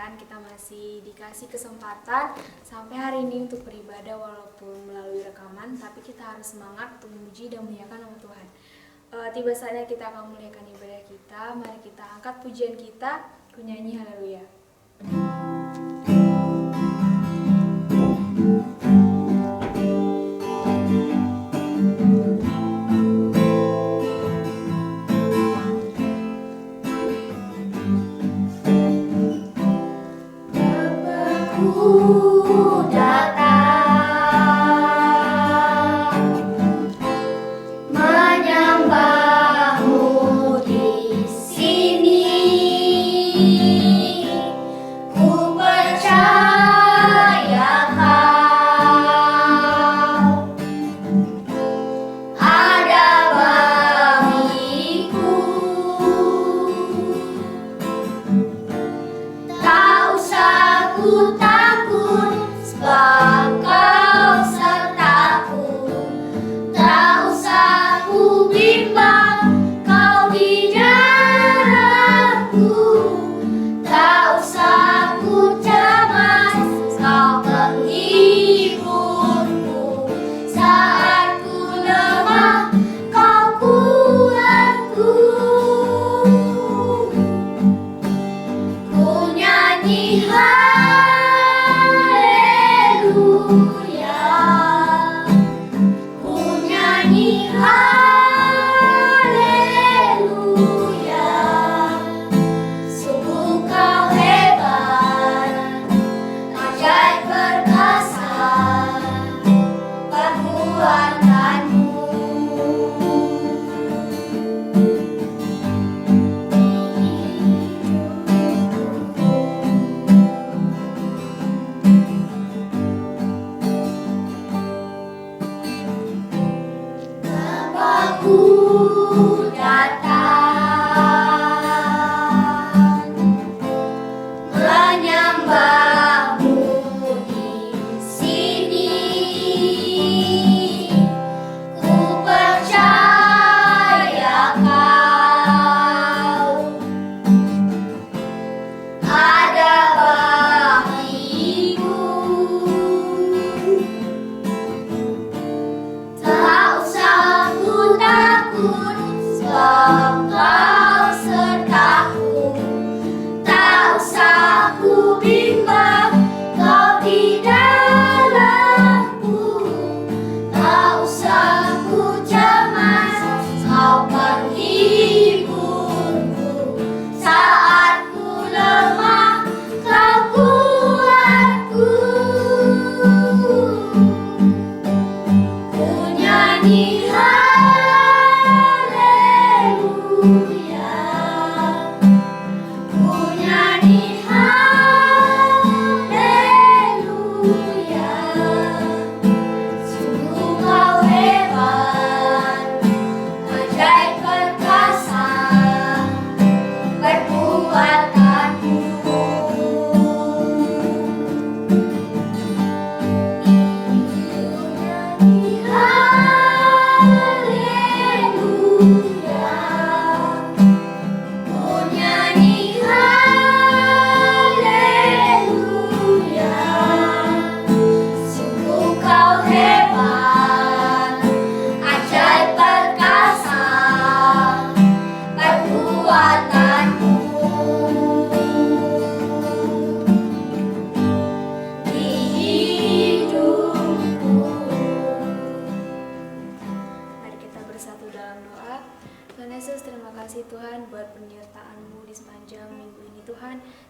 Tuhan, kita masih dikasih kesempatan sampai hari ini untuk beribadah walaupun melalui rekaman, tapi kita harus semangat untuk memuji dan memuliakan nama Tuhan. Tiba saatnya kita akan memuliakan ibadah kita. Mari kita angkat pujian kita, ku nyanyi haleluya.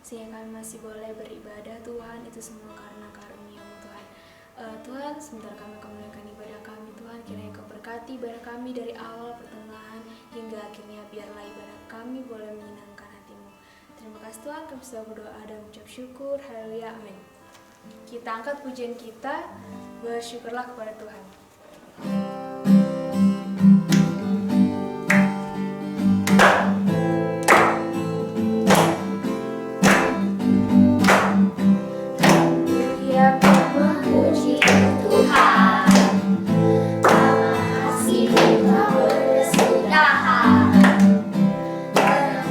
Sehingga kami masih boleh beribadah Tuhan, itu semua karena karunia-Mu Tuhan. Tuhan, sebentar kami akan menaikkan ibadah kami Tuhan, kiranya Kau berkati ibadah kami dari awal, pertengahan, hingga akhirnya, biarlah ibadah kami boleh menyenangkan hati-Mu. Terima kasih Tuhan, kami sudah berdoa dan mengucap syukur, haleluya, amin. Kita angkat pujian kita, bersyukurlah kepada Tuhan.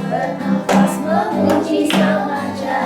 Bernafas memuji Sang Raja.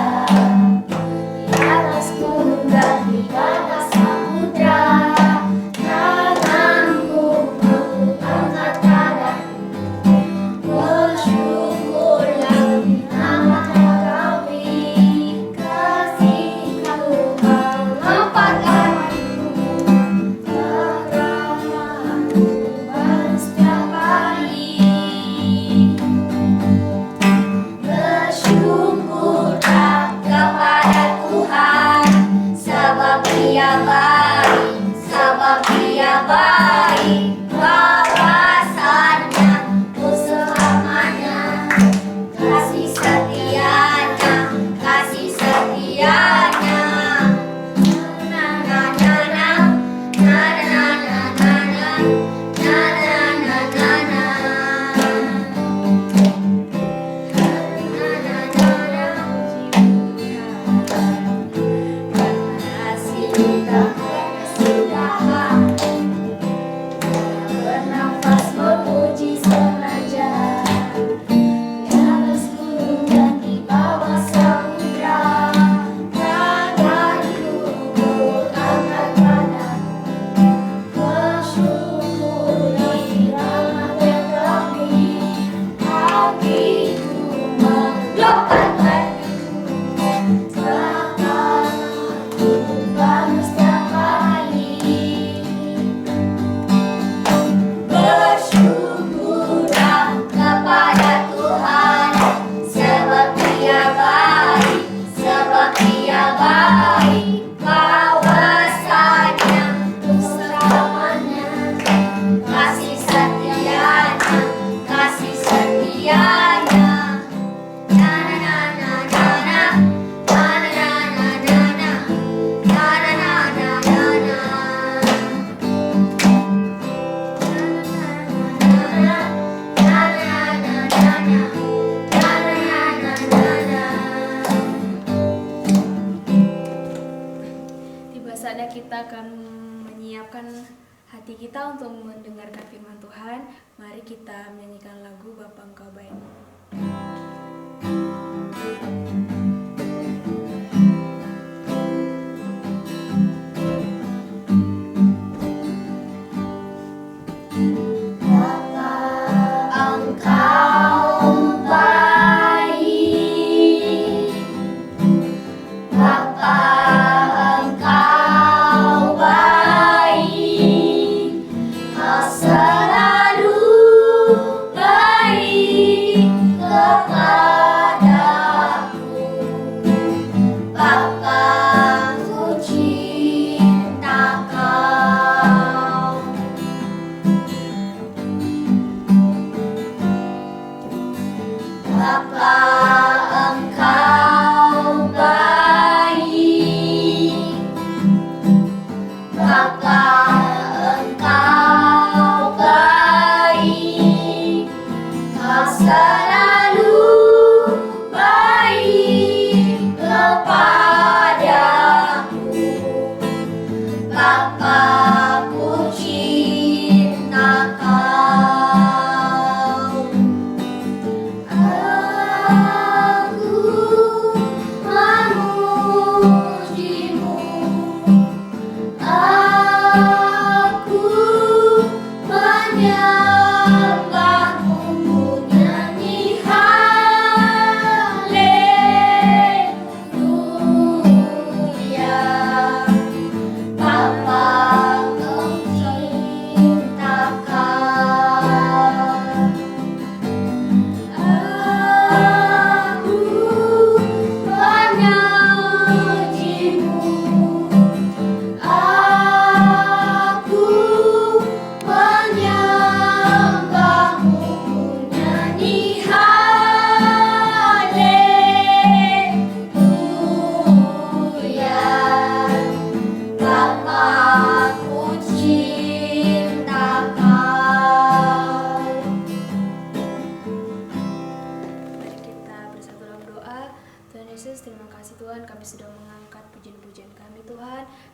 saatnya kita akan menyiapkan hati kita untuk mendengarkan firman Tuhan. Mari kita menyanyikan lagu Bapa Engkau Baik.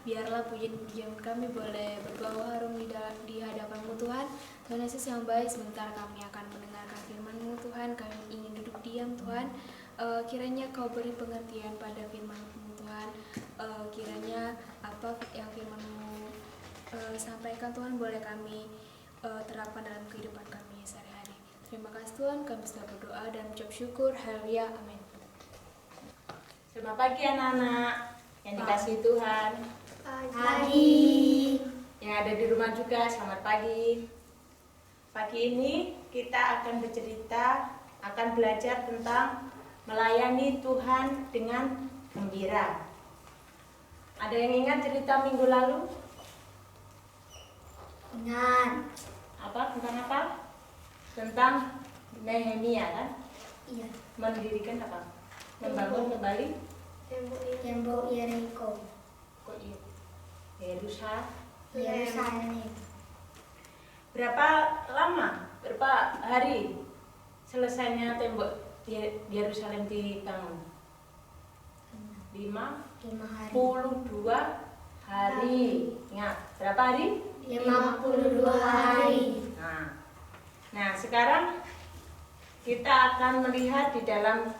Biarlah pujian-pujian kami boleh berbau harum di hadapan-Mu Tuhan. Tuhan Yesus yang baik, sebentar kami akan mendengarkan firman-Mu Tuhan. Kami ingin duduk diam Tuhan. Kiranya Kau beri pengertian pada firman-Mu Tuhan. Kiranya apa yang firman-Mu sampaikan Tuhan boleh kami terapkan dalam kehidupan kami sehari-hari. Terima kasih Tuhan, kami sudah berdoa dan mengucap syukur. Haleluya, amin. Selamat pagi anak-anak yang dikasihi Tuhan. Pagi. Yang ada di rumah juga, selamat pagi. Pagi ini kita akan bercerita, akan belajar tentang melayani Tuhan dengan gembira. Ada yang ingat cerita minggu lalu? Ingat. Tentang apa? Tentang Nehemia kan? Iya. Mendirikan apa? Membangun kembali Tembok Yeriko. kok iya? Yerusalem. Berapa lama? Berapa hari selesainya tembok Yerusalem dibangun? 52 hari. Ingat, berapa hari? 52 hari. Nah, sekarang kita akan melihat di dalam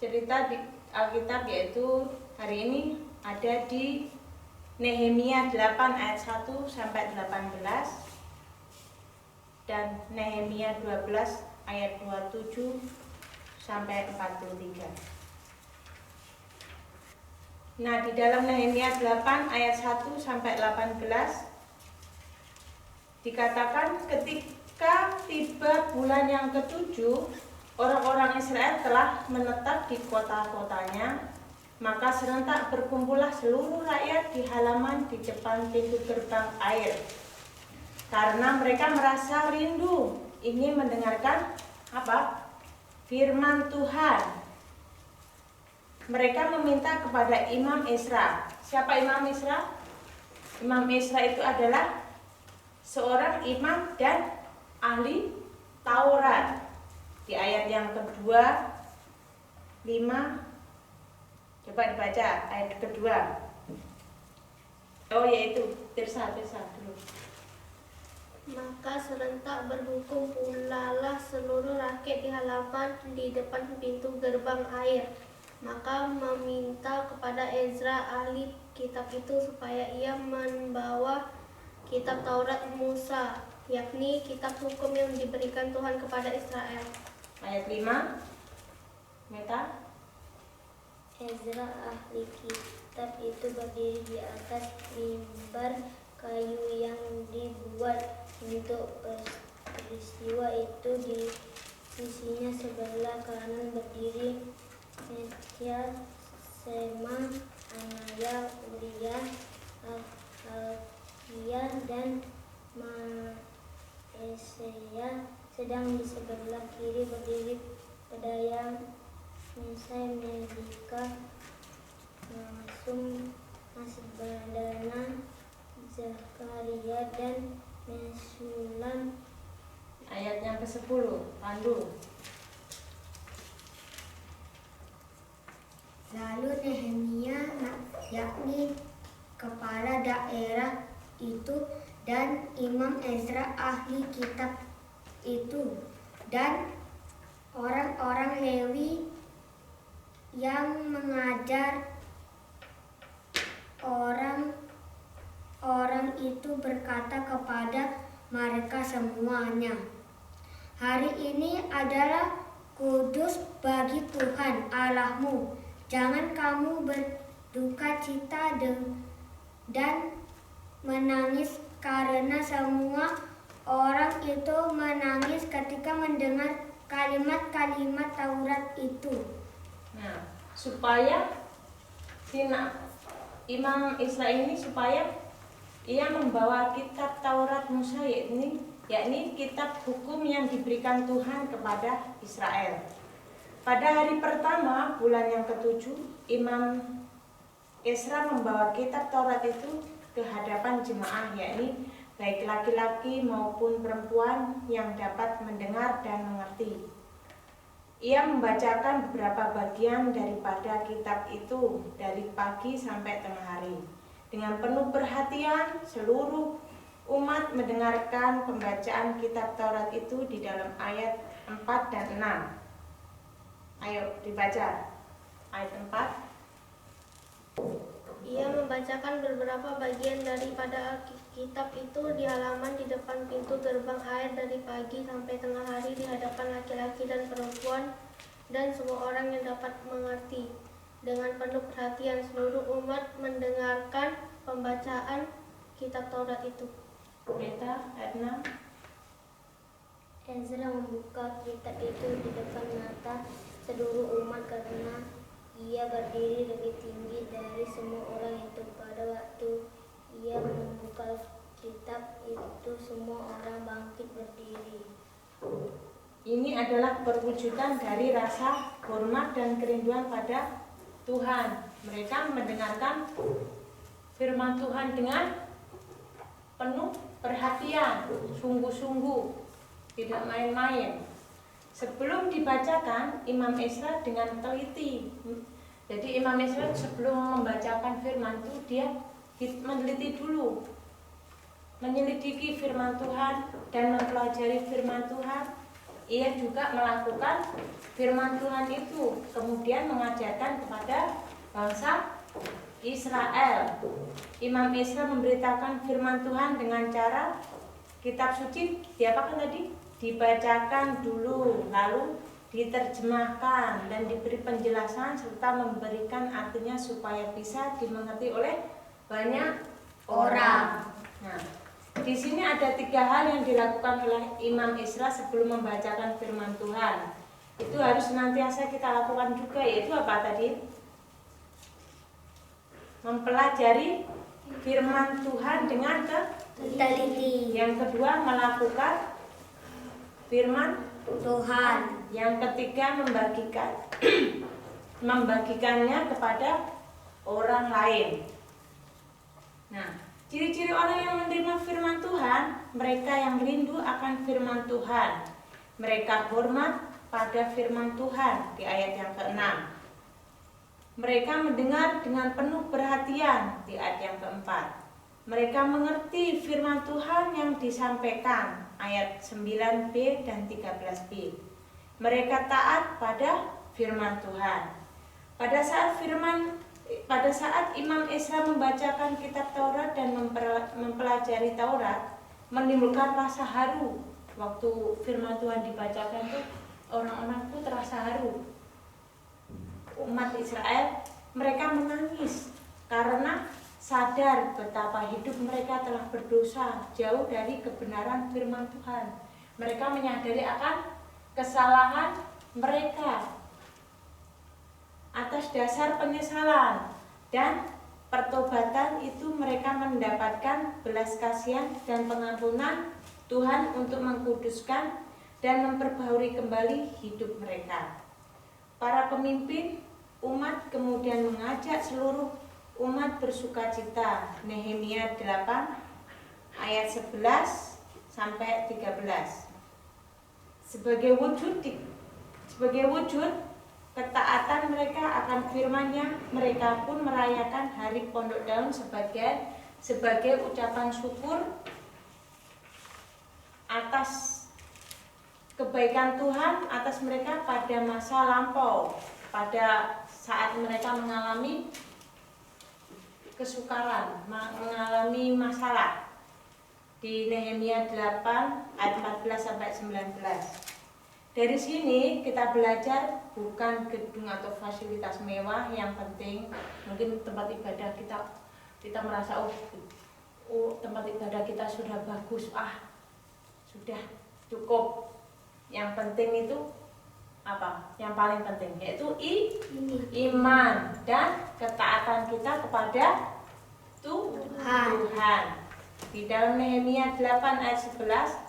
cerita di Alkitab, yaitu hari ini ada di Nehemia 8 ayat 1 sampai 18 dan Nehemia 12 ayat 27 sampai 43. Nah, di dalam Nehemia 8 ayat 1 sampai 18 dikatakan ketika tiba bulan yang ke-7, orang-orang Israel telah menetap di kota-kotanya, maka serentak berkumpullah seluruh rakyat di halaman di depan pintu gerbang air. Karena mereka merasa rindu ingin mendengarkan apa? Firman Tuhan. Mereka meminta kepada Imam Ezra. Siapa Imam Ezra? Imam Ezra itu adalah seorang imam dan ahli Taurat. Di ayat yang kedua 5, coba dibaca ayat kedua. Oh yaitu Tirsa dulu. Maka serentak berhukum pulalah seluruh rakyat di halaman di depan pintu gerbang air. Maka meminta kepada Ezra ahli kitab itu supaya ia membawa kitab Taurat Musa, yakni kitab hukum yang diberikan Tuhan kepada Israel. Ayat 5. Meta. Ezra ahli kitab itu berdiri di atas mimbar kayu yang dibuat untuk peristiwa itu. Di sisinya sebelah kanan berdiri Mesya, Sema, Anaya, Uria, Alkia, dan Maaseya. Sedang di sebelah kiri berdiri pedayang Mesai, Melika, Masum, Masbadana, Zakaria, dan Mesulam. Ayat yang ke-10. Pandu. Lalu Nehemia, yakni kepala daerah itu, dan Imam Ezra ahli kitab itu, dan orang-orang Lewi yang mengajar orang itu berkata kepada mereka semuanya, "Hari ini adalah kudus bagi Tuhan Allahmu. Jangan kamu berduka cita dan menangis," karena semua orang itu menangis ketika mendengar kalimat-kalimat Taurat itu. Nah, supaya Imam Israel ini supaya ia membawa kitab Taurat Musa, yakni kitab hukum yang diberikan Tuhan kepada Israel. Pada hari pertama bulan yang ke-7, Imam Ezra membawa kitab Taurat itu ke hadapan jemaah, yakni baik laki-laki maupun perempuan yang dapat mendengar dan mengerti. Ia membacakan beberapa bagian daripada kitab itu dari pagi sampai tengah hari. Dengan penuh perhatian, seluruh umat mendengarkan pembacaan kitab Taurat itu di dalam ayat 4 dan 6. Ayo dibaca ayat 4. Ia membacakan beberapa bagian daripada kitab itu di halaman di depan pintu gerbang air dari pagi sampai tengah hari di hadapan laki-laki dan perempuan dan semua orang yang dapat mengerti. Dengan penuh perhatian seluruh umat mendengarkan pembacaan kitab Taurat itu. Meta ayat 6. Ezra membuka kitab itu di depan mata seluruh umat karena ia berdiri lebih tinggi dari semua orang itu. Pada waktu ia membuka kitab itu, semua orang bangkit berdiri. Ini adalah perwujudan dari rasa hormat dan kerinduan pada Tuhan. Mereka mendengarkan firman Tuhan dengan penuh perhatian, sungguh-sungguh, tidak main-main. Sebelum dibacakan, Imam Ezra dengan teliti. Jadi Imam Ezra sebelum membacakan firman itu dia meneliti dulu, menyelidiki firman Tuhan dan mempelajari firman Tuhan. Ia juga melakukan firman Tuhan itu, kemudian mengajarkan kepada bangsa Israel. Imam Ezra memberitakan firman Tuhan dengan cara kitab suci diapakan tadi? Dibacakan dulu, lalu diterjemahkan dan diberi penjelasan serta memberikan artinya supaya bisa dimengerti oleh banyak orang. Nah, di sini ada 3 hal yang dilakukan oleh Imam Ezra sebelum membacakan firman Tuhan. Itu harus senantiasa kita lakukan juga, yaitu apa tadi? Mempelajari firman Tuhan dengan teliti. Yang kedua, melakukan firman Tuhan. Yang ketiga, membagikannya kepada orang lain. Nah, ciri-ciri orang yang menerima firman Tuhan, mereka yang rindu akan firman Tuhan. Mereka hormat pada firman Tuhan di ayat yang ke-6. Mereka mendengar dengan penuh perhatian di ayat yang ke-4. Mereka mengerti firman Tuhan yang disampaikan, ayat 9b dan 13b. Mereka taat pada firman Tuhan. Pada saat Imam Ezra membacakan kitab Taurat dan mempelajari Taurat, menimbulkan rasa haru. Waktu firman Tuhan dibacakan tuh orang-orang tuh terasa haru. Umat Israel, mereka menangis karena sadar betapa hidup mereka telah berdosa jauh dari kebenaran firman Tuhan. Mereka menyadari akan kesalahan mereka. Atas dasar penyesalan dan pertobatan itu mereka mendapatkan belas kasihan dan pengampunan Tuhan untuk mengkuduskan dan memperbaharui kembali hidup mereka. Para pemimpin umat kemudian mengajak seluruh umat bersukacita. Nehemia 8 ayat 11 sampai 13. Sebagai wujud ketaatan mereka akan firman-Nya, mereka pun merayakan hari Pondok Daun sebagai ucapan syukur atas kebaikan Tuhan atas mereka pada masa lampau, pada saat mereka mengalami kesukaran, mengalami masalah. Di Nehemia 8 ayat 14 sampai 19. Dari sini kita belajar bukan gedung atau fasilitas mewah yang penting. Mungkin tempat ibadah kita merasa tempat ibadah kita sudah bagus, sudah cukup. Yang penting itu apa? Yang paling penting yaitu iman dan ketaatan kita kepada Tuhan. Di dalam Nehemia 8 ayat 11,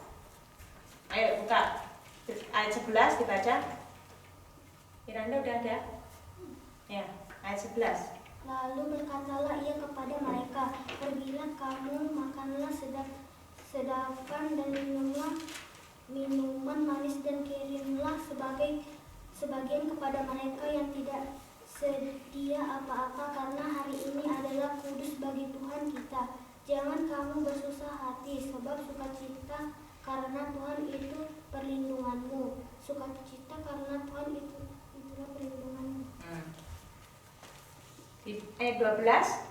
ayo buka ayat 11 dibaca. Miranda udah ada? Ya, ayat 11. Lalu berkatalah ia kepada mereka, pergilah kamu, makanlah sedapkan dan minumlah minuman manis dan kirimlah sebagian kepada mereka yang tidak sedia apa-apa, karena hari ini adalah kudus bagi Tuhan kita. Jangan kamu bersusah hati, sebab sukacita karena Tuhan itu perlindunganmu. Sukacita karena Tuhan itulah perlindunganmu. Di ayat 12.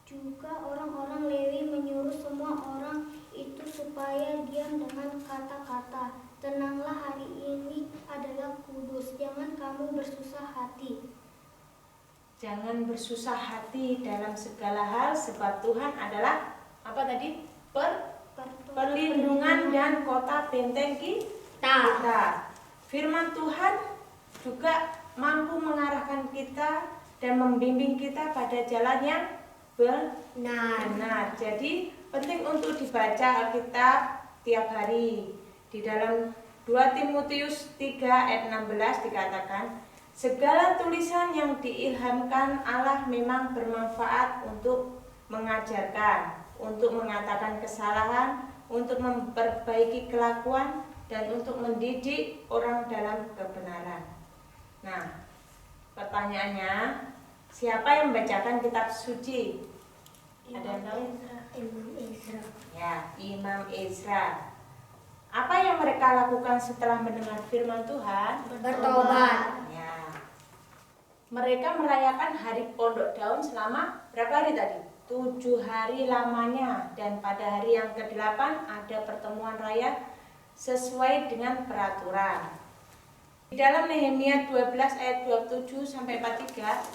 Juga orang-orang Lewi menyuruh semua orang itu supaya diam dengan kata-kata, tenanglah, hari ini adalah kudus, jangan kamu bersusah hati. Jangan bersusah hati dalam segala hal, sebab Tuhan adalah apa tadi? Perlindungan dan kota benteng kita. Firman Tuhan juga mampu mengarahkan kita dan membimbing kita pada jalan yang benar. Jadi penting untuk dibaca Alkitab tiap hari. Di dalam 2 Timotius 3 ayat 16 dikatakan, segala tulisan yang diilhamkan Allah memang bermanfaat untuk mengajarkan, untuk mengatakan kesalahan, untuk memperbaiki kelakuan, dan untuk mendidik orang dalam kebenaran. Nah, pertanyaannya, siapa yang membacakan kitab suci? Ada yang tahu? Imam Ezra. Ya, Imam Ezra. Apa yang mereka lakukan setelah mendengar firman Tuhan? Bertobat. Ya. Mereka merayakan hari Pondok Daun selama berapa hari tadi? 7 hari lamanya, dan pada hari yang ke-8 ada pertemuan raya sesuai dengan peraturan. Di dalam Nehemia 12 ayat 27 sampai 43,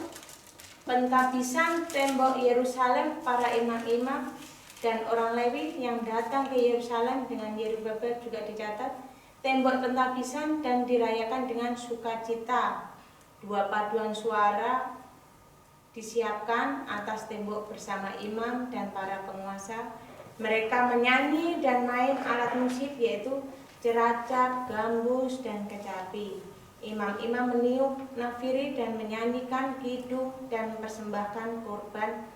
pentabisan tembok Yerusalem para imam-imam dan orang Lewi yang datang ke Yerusalem dengan Yerubabel juga dicatat. Tembok pentabisan dan dirayakan dengan sukacita. 2 paduan suara disiapkan atas tembok bersama imam dan para penguasa. Mereka menyanyi dan main alat musik yaitu ceracap, gambus, dan kecapi. Imam-imam meniup nafiri dan menyanyikan kidung dan mempersembahkan korban.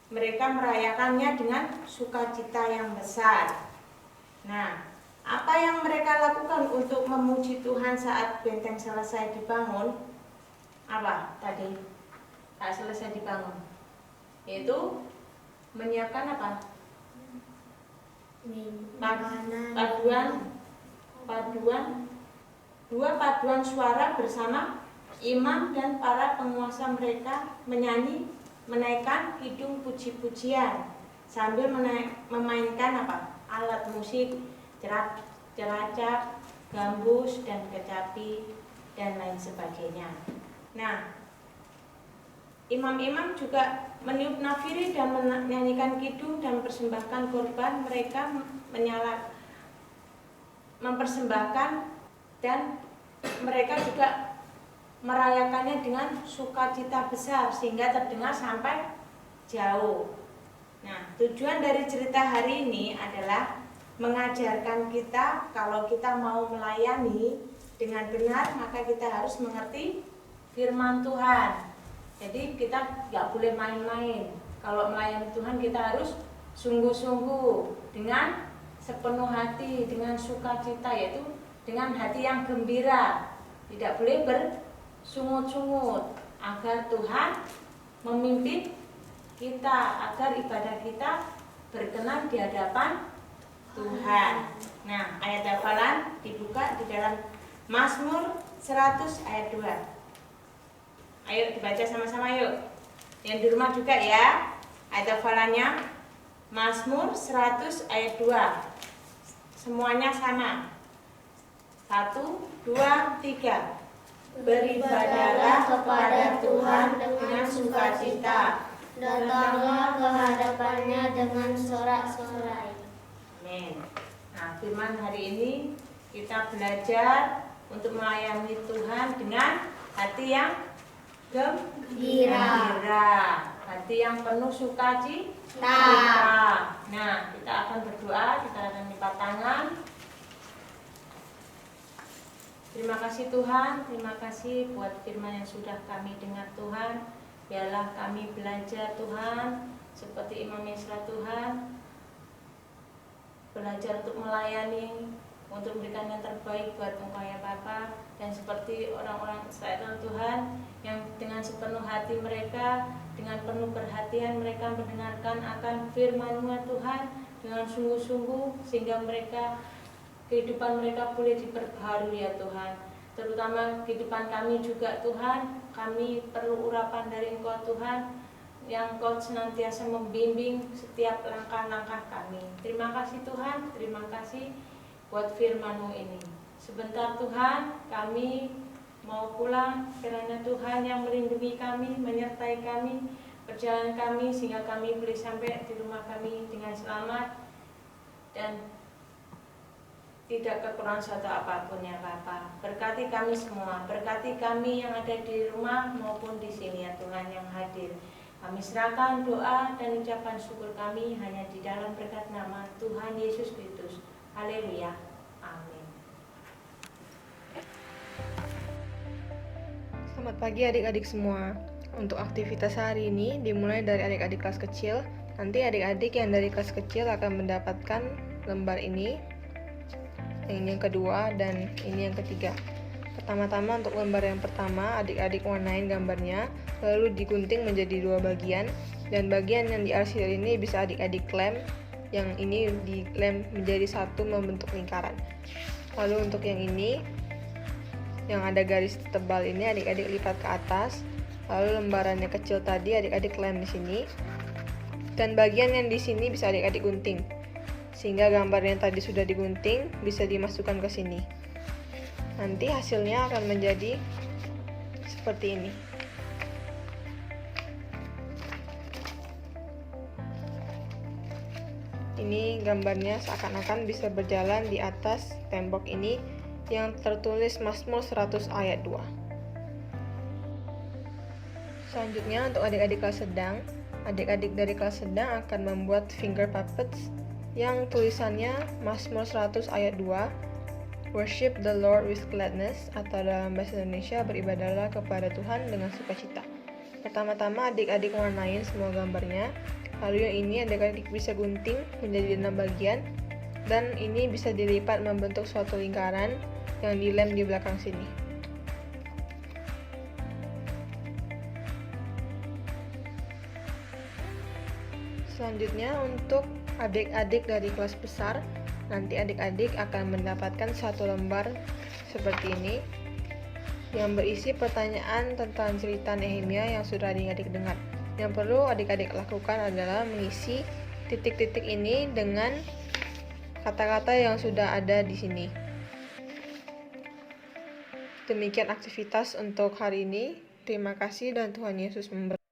Mereka merayakannya dengan sukacita yang besar. Nah, apa yang mereka lakukan untuk memuji Tuhan saat benteng selesai dibangun? Apa tadi? Saat selesai dibangun. yaitu menyiapkan apa? Paduan suara bersama imam dan para penguasa mereka menyanyi, menaikkan kidung puji-pujian sambil memainkan apa? Alat musik, ceracap, gambus dan kecapi dan lain sebagainya. Nah, imam-imam juga meniup nafiri dan menyanyikan kidung dan mempersembahkan korban. Mereka mempersembahkan dan mereka juga merayakannya dengan sukacita besar sehingga terdengar sampai jauh. Nah, tujuan dari cerita hari ini adalah mengajarkan kita kalau kita mau melayani dengan benar maka kita harus mengerti firman Tuhan. Jadi kita nggak boleh main-main. Kalau melayani Tuhan kita harus sungguh-sungguh dengan sepenuh hati, dengan sukacita, yaitu dengan hati yang gembira. Tidak boleh bersungut-sungut agar Tuhan memimpin kita, agar ibadah kita berkenan di hadapan Tuhan. Nah, ayat hafalan dibuka di dalam Mazmur 100 ayat 2. Ayo dibaca sama-sama yuk. Yang di rumah juga ya. Ayat hafalannya Mazmur 100 ayat 2. Semuanya sama. 1, 2, 3. Beribadahlah kepada Tuhan dengan sukacita. Datanglah ke hadapannya dengan sorak-sorai. Amin. Nah, firman hari ini kita belajar untuk melayani Tuhan dengan hati yang gembira, hati yang penuh sukacita. Nah, kita akan berdoa, kita akan lipat tangan. Terima kasih Tuhan, terima kasih buat firman yang sudah kami dengar Tuhan. Biarlah kami belajar Tuhan, seperti Imam Yesra Tuhan, belajar untuk melayani, untuk memberikan yang terbaik buat Engkau ya Bapa. Dan seperti orang-orang Israel Tuhan, yang dengan sepenuh hati mereka, dengan penuh perhatian mereka mendengarkan akan firman-Mu ya Tuhan, dengan sungguh-sungguh, sehingga kehidupan mereka boleh diperbaharui ya Tuhan. Terutama kehidupan kami juga Tuhan, kami perlu urapan dari Engkau Tuhan, yang Engkau senantiasa membimbing setiap langkah-langkah kami. Terima kasih Tuhan, terima kasih buat firman-Mu ini. Sebentar Tuhan, kami mau pulang, kiranya Tuhan yang melindungi kami, menyertai kami, perjalanan kami, sehingga kami boleh sampai di rumah kami dengan selamat dan tidak kekurangan suatu apapun ya Bapa. Berkati kami semua, berkati kami yang ada di rumah maupun di sini ya Tuhan yang hadir. Kami serahkan doa dan ucapan syukur kami hanya di dalam berkat nama Tuhan Yesus Kristus. Haleluya. Amin. Selamat pagi adik-adik semua. Untuk aktivitas hari ini dimulai dari adik-adik kelas kecil. Nanti adik-adik yang dari kelas kecil akan mendapatkan lembar ini, ini yang kedua, dan ini yang ketiga. Pertama-tama untuk lembar yang pertama, adik-adik warnain gambarnya, lalu digunting menjadi 2 bagian, dan bagian yang diarsir ini bisa adik-adik lem, yang ini dilem menjadi satu membentuk lingkaran. Lalu untuk yang ini, yang ada garis tebal ini adik-adik lipat ke atas, lalu lembarannya kecil tadi adik-adik lem di sini, dan bagian yang di sini bisa adik-adik gunting, sehingga gambar yang tadi sudah digunting bisa dimasukkan ke sini. Nanti hasilnya akan menjadi seperti ini. Ini gambarnya seakan-akan bisa berjalan di atas tembok ini yang tertulis Mazmur 100 ayat 2. Selanjutnya untuk adik-adik kelas sedang, adik-adik dari kelas sedang akan membuat finger puppets yang tulisannya Mazmur 100 ayat 2, Worship the Lord with gladness, atau dalam bahasa Indonesia, beribadahlah kepada Tuhan dengan sukacita. Pertama-tama adik-adik warnain semua gambarnya, lalu yang ini adik-adik bisa gunting menjadi 6 bagian, dan ini bisa dilipat membentuk suatu lingkaran yang dilem di belakang sini. Selanjutnya untuk adik-adik dari kelas besar, nanti adik-adik akan mendapatkan satu lembar seperti ini yang berisi pertanyaan tentang cerita Nehemia yang sudah adik-adik dengar. Yang perlu adik-adik lakukan adalah mengisi titik-titik ini dengan kata-kata yang sudah ada di sini. Demikian aktivitas untuk hari ini. Terima kasih dan Tuhan Yesus memberkati.